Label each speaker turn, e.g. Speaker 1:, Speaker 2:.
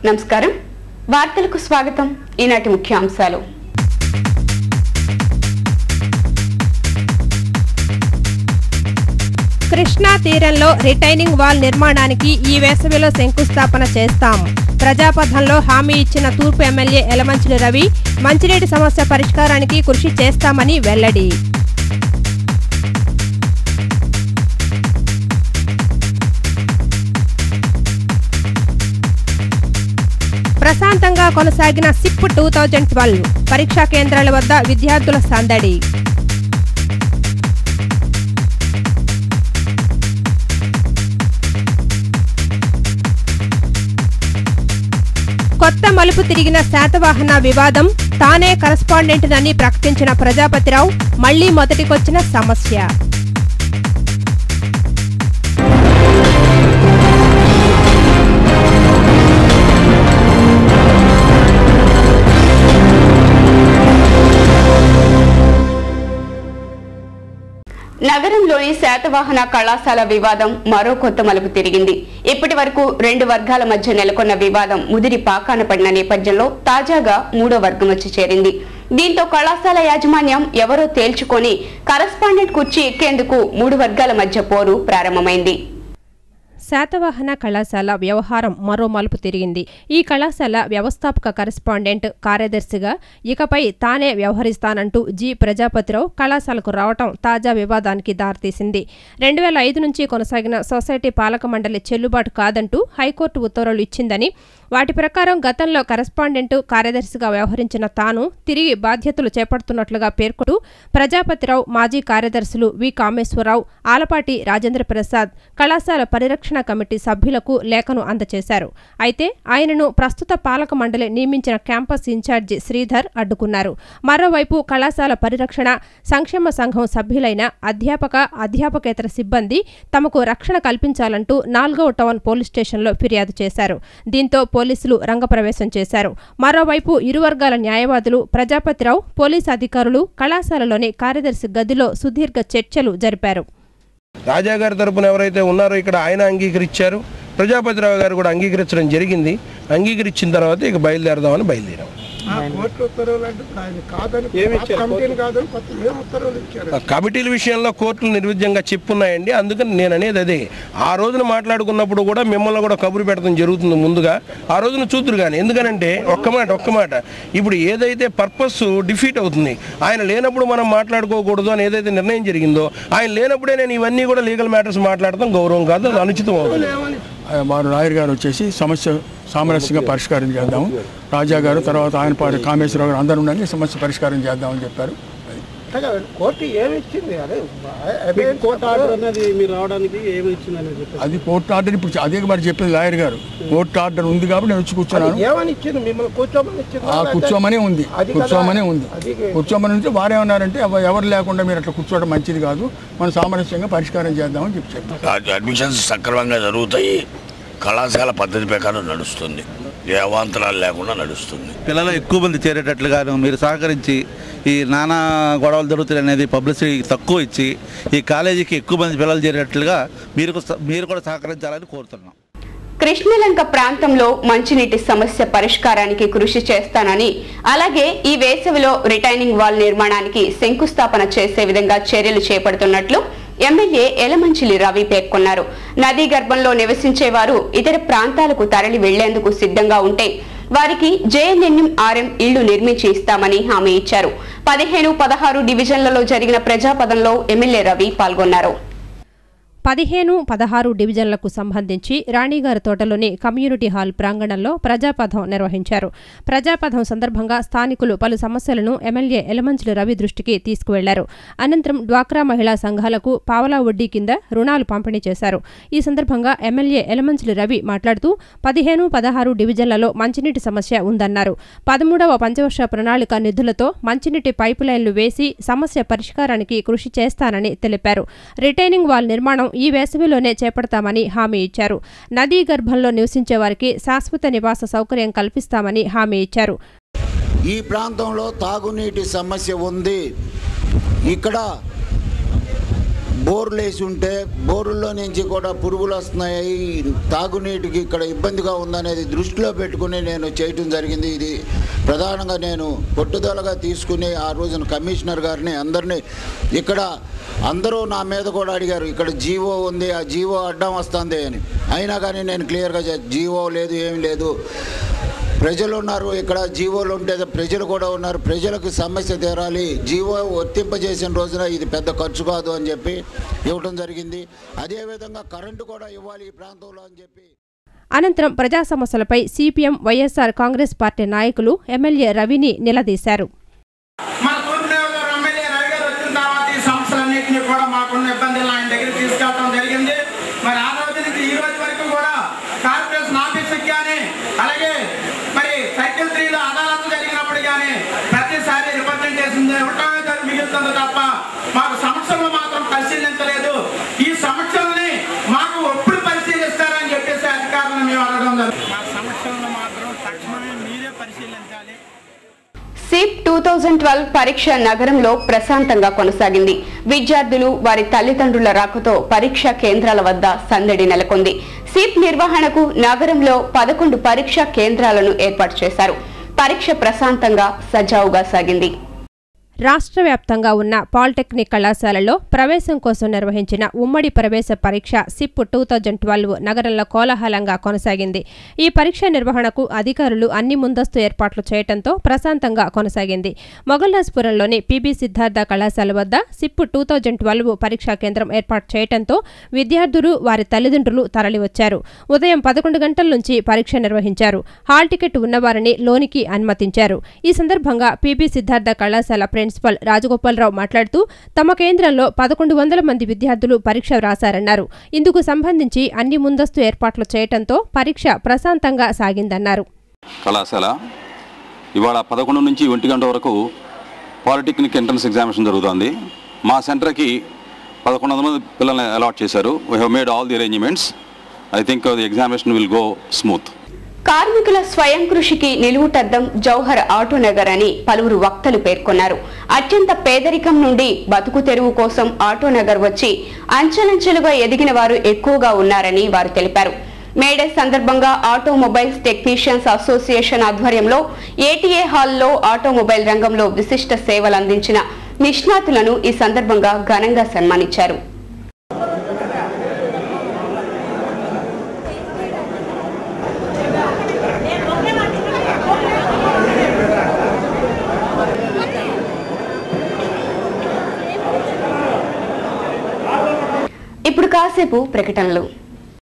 Speaker 1: నమస్కారం వార్తలకు స్వాగతం ఈనాటి ముఖ్యాంశాలు
Speaker 2: కృష్ణా తీరంలో రిటైనింగ్ వాల్ నిర్మాణానికి ఈ వేసవిలో శంకుస్థాపన చేస్తాం. ప్రజాపథంలో హామీ ఇచ్చిన తూర్పు ఎమ్మెల్యే యలమంచిలి రవి మంచినీటి సమస్య పరిష్కారానికి కృషి చేస్తామని వెల్లడి. ప్రశాంతంగా కొనసాగిన సిప్ 2012 పరీక్షా కేంద్రాల వద్ద విద్యార్థుల సందడి. కొత్త మలుపు తిరిగిన శాతవాహన వివాదం. తానే కరస్పాండెంట్నని ప్రకటించిన ప్రజాపతిరావు మళ్లీ మొదటికొచ్చిన సమస్య.
Speaker 1: నగరంలోని శాతవాహన కళాశాల వివాదం మరో కొత్త మలుపు తిరిగింది. ఇప్పటి వరకు రెండు వర్గాల మధ్య నెలకొన్న వివాదం ముదిరి పాకాన పడిన నేపథ్యంలో తాజాగా మూడో వర్గం వచ్చి చేరింది. దీంతో కళాశాల యాజమాన్యం ఎవరో తేల్చుకొని కరస్పాండెంట్ కుర్చీ ఎక్కేందుకు మూడు వర్గాల మధ్య పోరు ప్రారంభమైంది.
Speaker 2: శాతవాహన కళాశాల వ్యవహారం మరో మలుపు తిరిగింది. ఈ కళాశాల వ్యవస్థాపక కరెస్పాండెంట్ కార్యదర్శిగా ఇకపై తానే వ్యవహరిస్తానంటూ జి ప్రజాపతిరావు కళాశాలకు రావటం తాజా వివాదానికి దారితీసింది. 2005 నుంచి కొనసాగిన సొసైటీ పాలక మండలి చెల్లుబాటు కాదంటూ హైకోర్టు ఉత్తర్వులు ఇచ్చిందని, వాటి ప్రకారం గతంలో కరెస్పాండెంట్ కార్యదర్శిగా వ్యవహరించిన తాను తిరిగి బాధ్యతలు చేపడుతున్నట్లుగా పేర్కొంటూ ప్రజాపతిరావు మాజీ కార్యదర్శులు వి కామేశ్వరరావు, ఆలపాటి రాజేంద్ర ప్రసాద్ కళాశాల పరిరక్షణ కమిటీ సభ్యులకు లేఖను అందజేశారు. అయితే ఆయనను ప్రస్తుత పాలక మండలి నియమించిన క్యాంపస్ ఇన్ఛార్జి శ్రీధర్ అడ్డుకున్నారు. మరోవైపు కళాశాల పరిరక్షణ సంక్షేమ సంఘం సభ్యులైన అధ్యాపకేతర సిబ్బంది తమకు రక్షణ కల్పించాలంటూ 4వ టౌన్ పోలీస్ స్టేషన్లో ఫిర్యాదు చేశారు. దీంతో పోలీసులు రంగప్రవేశం చేశారు. మరోవైపు ఇరు వర్గాల న్యాయవాదులు, ప్రజాపతిరావు, పోలీసు అధికారులు కళాశాలలోని కార్యదర్శి గదిలో సుదీర్ఘ చర్చలు జరిపారు.
Speaker 3: రాజా గారి తరపున ఎవరైతే ఉన్నారో ఇక్కడ ఆయన అంగీకరించారు, ప్రజాపతిరావు గారు కూడా అంగీకరించడం జరిగింది. అంగీకరించిన తర్వాత ఇక బయలుదేరదామని బయలుదేరాం. కమిటీల విషయంలో కోర్టులు నిర్విధ్యంగా చెప్పున్నాయండి. అందుకని నేను అనేది అదే, ఆ రోజున మాట్లాడుకున్నప్పుడు కూడా మిమ్మల్ని కూడా కబురు పెడతాం జరుగుతుంది ముందుగా. ఆ రోజున చూద్దరు కానీ, ఎందుకనంటే ఒక్క మాట ఇప్పుడు ఏదైతే పర్పస్ డిఫీట్ అవుతుంది, ఆయన లేనప్పుడు మనం మాట్లాడుకోకూడదు అని ఏదైతే నిర్ణయం జరిగిందో, ఆయన లేనప్పుడే నేను ఇవన్నీ కూడా లీగల్ మ్యాటర్స్ మాట్లాడతాం గౌరవం కాదు, అది అనుచితం అవుతుంది.
Speaker 4: వారు లాయర్ గారు వచ్చేసి సమస్య సామరస్యంగా పరిష్కారం చేద్దాము, రాజా గారు తర్వాత ఆయన పాటు కామేశ్వరరావు గారు అందరూ ఉండండి, సమస్య పరిష్కారం చేద్దామని చెప్పారు.
Speaker 3: కోర్టు ఏమి ఇచ్చింది?
Speaker 4: అది కోర్టు ఆర్డర్. ఇప్పుడు అదే మరి చెప్పింది లాయర్ గారు, కోర్టు ఆర్డర్ ఉంది కాబట్టి నేను వచ్చి కూర్చున్నాను. కూర్చోమనే ఉంది. కూర్చోమని ఉంటే వారేమన్నారంటే ఎవరు లేకుండా మీరు అట్లా కూర్చోవడం మంచిది కాదు, మనం సామరస్యంగా పరిష్కారం చేద్దామని చెప్పారు.
Speaker 5: అడ్మిషన్స్ సక్రమంగా జరుగుతాయి, కళాశాల పద్ధతి ప్రకారం నడుస్తుంది, ఏ అవాంతరాలు లేకుండా నడుస్తుంది.
Speaker 6: పిల్లలు ఎక్కువ మంది చేరేటట్లుగాను మీరు సహకరించి, ఈ నానా గొడవలు జరుగుతాయి అనేది పబ్లిసిటీ తక్కువ ఇచ్చి ఈ కాలేజీకి ఎక్కువ మంది పిల్లలు చేరేటట్లుగా మీరు కూడా సహకరించాలని కోరుతున్నాం.
Speaker 1: కృష్ణలంక ప్రాంతంలో మంచినీటి సమస్య పరిష్కారానికి కృషి చేస్తానని, అలాగే ఈ వేసవిలో రిటైనింగ్ వాల్ నిర్మాణానికి శంకుస్థాపన చేసే విధంగా చర్యలు చేపడుతున్నట్లు ఎమ్మెల్యే యలమంచిలి రవి పేర్కొన్నారు. నదీ గర్భంలో నివసించేవారు ఇతర ప్రాంతాలకు తరలి వెళ్లేందుకు సిద్ధంగా ఉంటే వారికి JNNM-RM ఇళ్లు నిర్మించి ఇస్తామని హామీ ఇచ్చారు. 15, 16 డివిజన్లలో జరిగిన ప్రజాపథంలో ఎమ్మెల్యే రవి పాల్గొన్నారు.
Speaker 2: 15, 16 డివిజన్లకు సంబంధించి రాణిగారి తోటలోని కమ్యూనిటీ హాల్ ప్రాంగణంలో ప్రజాపథం నిర్వహించారు. ప్రజాపథం సందర్భంగా స్థానికులు పలు సమస్యలను ఎమ్మెల్యే యలమంచిలి రవి దృష్టికి తీసుకువెళ్లారు. అనంతరం డ్వాక్రా మహిళా సంఘాలకు పావలా వడ్డీ కింద రుణాలు పంపిణీ చేశారు. ఈ సందర్భంగా ఎమ్మెల్యే యలమంచిలి రవి మాట్లాడుతూ 15, 16 డివిజన్లలో మంచినీటి సమస్య ఉందన్నారు. 13వ పంచవర్ష ప్రణాళిక నిధులతో మంచినీటి పైపు లైన్లు వేసి సమస్య పరిష్కారానికి కృషి చేస్తానని తెలిపారు. రిటైనింగ్ వాల్ నిర్మాణం ఈ వేసవిలోనే చేపడతామని హామీ ఇచ్చారు. నదీ గర్భంలో నివసించే వారికి శాశ్వత నివాస సౌకర్యం కల్పిస్తామని హామీ ఇచ్చారు.
Speaker 7: ఈ ప్రాంతంలో తాగునీటి సమస్య ఉంది. ఇక్కడ బోర్లు వేసి ఉంటే బోరుల్లో నుంచి కూడా పురుగులు వస్తున్నాయి, తాగునీటికి ఇక్కడ ఇబ్బందిగా ఉందనేది దృష్టిలో పెట్టుకుని నేను చేయటం జరిగింది. ఇది ప్రధానంగా నేను పట్టుదలగా తీసుకుని ఆ రోజున కమిషనర్ గారిని అందరినీ ఇక్కడ అందరూ నా మీద కూడా అడిగారు, ఇక్కడ జీవో ఉంది, ఆ జీవో అడ్డం వస్తుంది అని. అయినా కానీ నేను క్లియర్గా జీవో లేదు, ఏమి లేదు, ప్రజలు ఉన్నారు, ఇక్కడ జీవోలు ఉంటే ప్రజలు కూడా ఉన్నారు, ప్రజలకు సమస్య తీరాలి, జీవో వర్తింపజేసిన రోజున ఇది పెద్ద ఖర్చు కాదు అని చెప్పి ఇవ్వడం జరిగింది. అదేవిధంగా కరెంటు కూడా ఇవ్వాలి ఈ ప్రాంతంలో అని చెప్పి.
Speaker 2: అనంతరం ప్రజా సమస్యలపై సిపిఎం, వైఎస్ఆర్ కాంగ్రెస్ పార్టీ నాయకులు ఎమ్మెల్యే రవిని నిలదీశారు.
Speaker 8: తప్ప మాకు సమస్యలు మాత్రం పరిశీలించలేదు. ఈ సమస్యల్ని మాకు ఎప్పుడు పరిశీలిస్తారని చెప్పేసి అధికారులను మేము అడగడం జరుగుతుంది. మా సమస్యలను మాత్రం తక్షణమే మీరే పరిశీలించాలి.
Speaker 1: సిప్ 2012 పరీక్ష నగరంలో ప్రశాంతంగా కొనసాగింది. విద్యార్థులు వారి తల్లిదండ్రుల రాకతో పరీక్షా కేంద్రాల వద్ద సందడి నెలకొంది. సిప్ నిర్వహణకు నగరంలో 11 పరీక్షా కేంద్రాలను ఏర్పాటు చేశారు. పరీక్ష ప్రశాంతంగా సజావుగా సాగింది.
Speaker 2: రాష్ట్ర వ్యాప్తంగా ఉన్న పాలిటెక్నిక్ కళాశాలలో ప్రవేశం కోసం నిర్వహించిన ఉమ్మడి ప్రవేశ పరీక్ష సిప్ 2012 నగరంలో కోలాహలంగా కొనసాగింది. ఈ పరీక్ష నిర్వహణకు అధికారులు అన్ని ముందస్తు ఏర్పాట్లు చేయడంతో ప్రశాంతంగా కొనసాగింది. మొగల్రాజ్పురంలోని పిబి సిద్ధార్థ కళాశాల వద్ద సిప్ 2012 పరీక్షా కేంద్రం ఏర్పాటు చేయడంతో విద్యార్థులు వారి తల్లిదండ్రులు తరలివచ్చారు. ఉదయం 11 గంటల నుంచి పరీక్ష నిర్వహించారు. హాల్ టికెట్ ఉన్నవారిని లోనికి అనుమతించారు. ఈ సందర్భంగా పిబి సిద్ధార్థ కళాశాల ప్రిన్సిపల్ రాజగోపాలరావు మాట్లాడుతూ తమ కేంద్రంలో 1100 మంది విద్యార్థులు పరీక్ష వ్రాసారన్నారు. ఇందుకు సంబంధించి అన్ని ముందస్తు ఏర్పాట్లు చేయడంతో పరీక్ష ప్రశాంతంగా సాగిందన్నారు.
Speaker 9: కళాశాల ఇవాళ 11 నుంచి 1 గంట వరకు పాలిటెక్నిక్ ఎంట్రన్స్ ఎగ్జామినేషన్ జరుగుతుంది. మా సెంటర్కి 1100 మంది పిల్లల్ని అలాట్ చేశారు. We have made all the arrangements. I think the examination will go smooth.
Speaker 1: కార్మికుల స్వయం కృషికి నిలువుటద్దం జౌహర్ ఆటోనగర్ అని పలువురు వక్తలు పేర్కొన్నారు. అత్యంత పేదరికం నుండి బతుకు తెరువు కోసం ఆటోనగర్ వచ్చి అంచెలంచెలుగా ఎదిగిన వారు ఎక్కువగా ఉన్నారని వారు తెలిపారు. మేడే సందర్భంగా ఆటోమొబైల్స్ టెక్నీషియన్స్ అసోసియేషన్ ఆధ్వర్యంలో ఏటీఏ హాల్లో ఆటోమొబైల్ రంగంలో విశిష్ట సేవలు అందించిన నిష్ణాతులను ఈ సందర్భంగా ఘనంగా సన్మానించారు. ఇప్పుడు కాసేపు ప్రకటనలు.